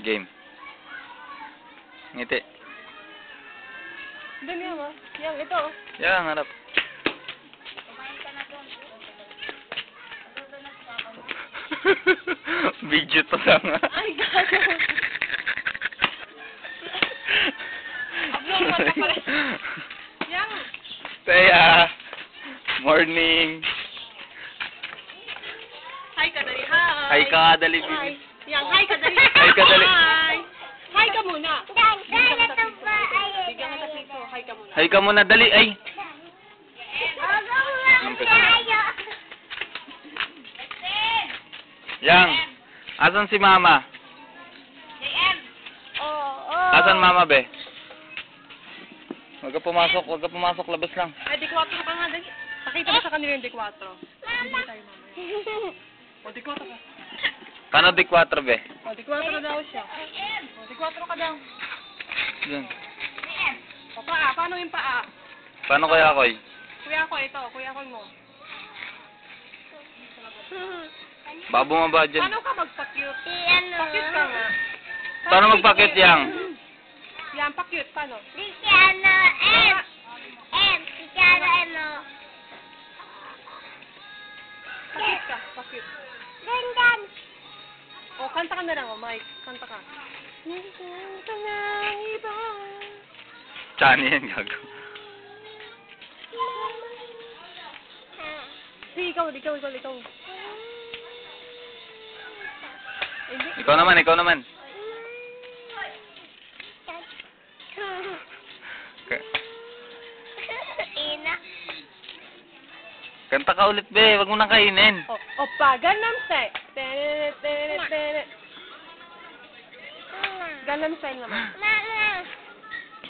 Game. Ngiti. Doon yan, oh. Yan, ito. Yan, harap. Video to lang. Ay, gago. Abnormal ka pala. Yang. Teya. Morning. Hi ka dali. Hi. Hi ka, dali. Hi. Yang, hi ka dali. Hi ka dali. Hi. Hi ka muna. Bigyan ka sa piso. Hi ka muna. Hi ka muna, dali. Ay. Yang. Asan si mama? Asan mama, be? Huwag ka pumasok, labas lang. Ay, D4 ka nga dali. Pakita mo sa kanila yung D4. Hindi tayo mamaya. O, D4 ka. Paano di 4, be? O, D4 na daw siya. O, D4 ka daw. Diyan. O, paa. Paano yung paa? Paano kaya ako, eh? Kuya ko, ito. Kuya ko mo. Baka bumaba dyan. Paano ka magpa-cute? Pa-cute ka nga. Paano magpakit, Yang? Yan, pa-cute. Paano? Pa-cute ka. Pa-cute. O, kanta ka na lang, o, Mike. Kanta ka. Kanta na iba. Chani yan, gago. Sige, ikaw. Ikaw naman. Kanta ka ulit, be. Wag mo nang kainin. Opa, Gangnam Style. Gangnam Style naman.